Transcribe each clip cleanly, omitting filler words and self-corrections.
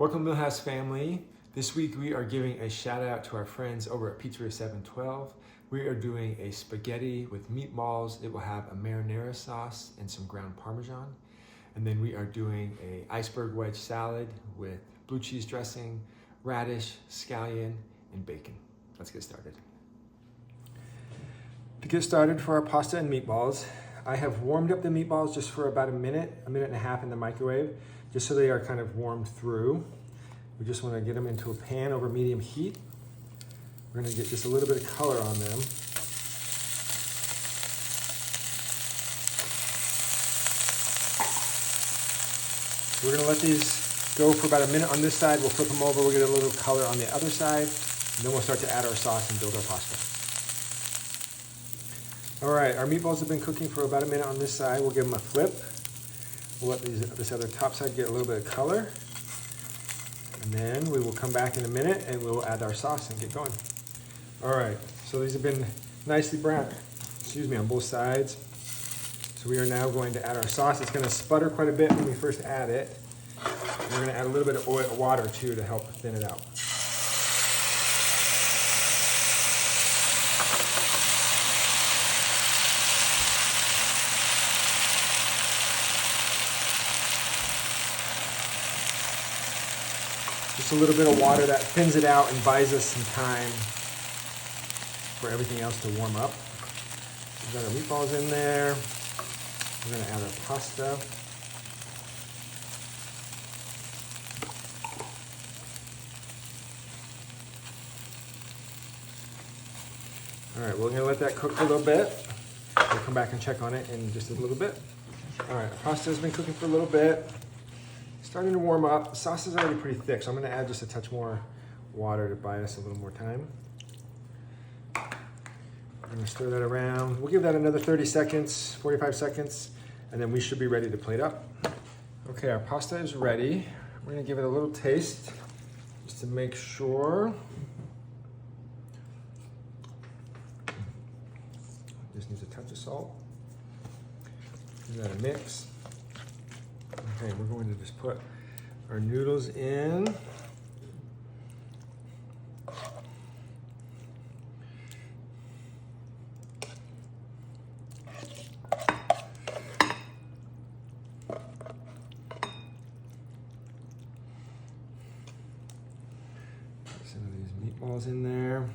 Welcome Millhouse family. This week we are giving a shout out to our friends over at Pizzeria 712. We are doing a spaghetti with meatballs. It will have a marinara sauce and some ground Parmesan. And then we are doing a iceberg wedge salad with blue cheese dressing, radish, scallion, and bacon. Let's get started. To get started for our pasta and meatballs, I have warmed up the meatballs just for about a minute and a half in the microwave, just so they are kind of warmed through. We just want to get them into a pan over medium heat. We're going to get just a little bit of color on them. We're going to let these go for about a minute on this side. We'll flip them over, we'll get a little color on the other side, and then we'll start to add our sauce and build our pasta. All right, our meatballs have been cooking for about a minute on this side. We'll give them a flip. We'll let this other top side get a little bit of color. And then we will come back in a minute and we'll add our sauce and get going. All right, so these have been nicely browned, on both sides. So we are now going to add our sauce. It's gonna sputter quite a bit when we first add it. And we're gonna add a little bit of water too to help thin it out. Just a little bit of water that thins it out and buys us some time for everything else to warm up. We've got our meatballs in there. We're going to add our pasta. All right, we're going to let that cook for a little bit. We'll come back and check on it in just a little bit. All right, our pasta has been cooking for a little bit. Starting to warm up. The sauce is already pretty thick, so I'm going to add just a touch more water to buy us a little more time. I'm going to stir that around. We'll give that another 30 seconds, 45 seconds, and then we should be ready to plate up. Okay, our pasta is ready. We're going to give it a little taste just to make sure. Just needs a touch of salt. Give that a mix. Okay, we're going to just put our noodles in. Put some of these meatballs in there.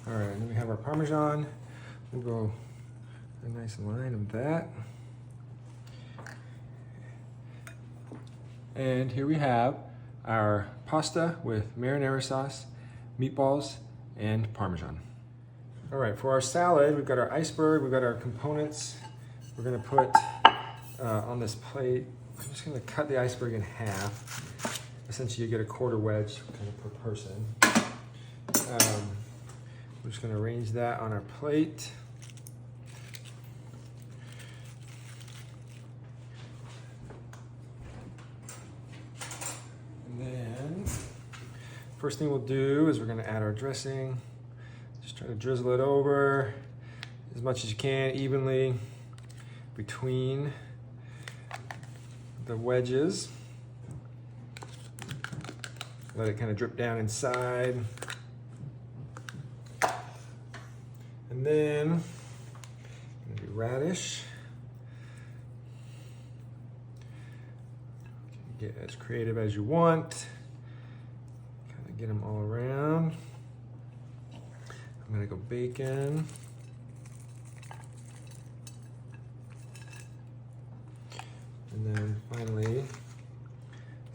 All right, and then we have our Parmesan. We'll go a nice line of that. And here we have our pasta with marinara sauce, meatballs, and Parmesan. All right, for our salad, we've got our iceberg, we've got our components. We're gonna put on this plate, I'm just gonna cut the iceberg in half. Essentially, you get a quarter wedge kind of per person. We're just going to arrange that on our plate. And then, first thing we'll do is we're going to add our dressing. Just try to drizzle it over as much as you can, evenly between the wedges. Let it kind of drip down inside. And then I'm going to do radish. Get as creative as you want. Kind of get them all around. I'm going to go bacon. And then finally,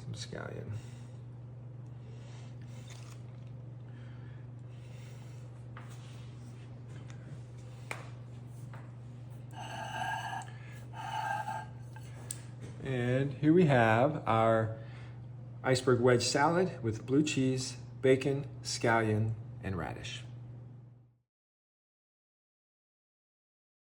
some scallion. And here we have our iceberg wedge salad with blue cheese, bacon, scallion, and radish.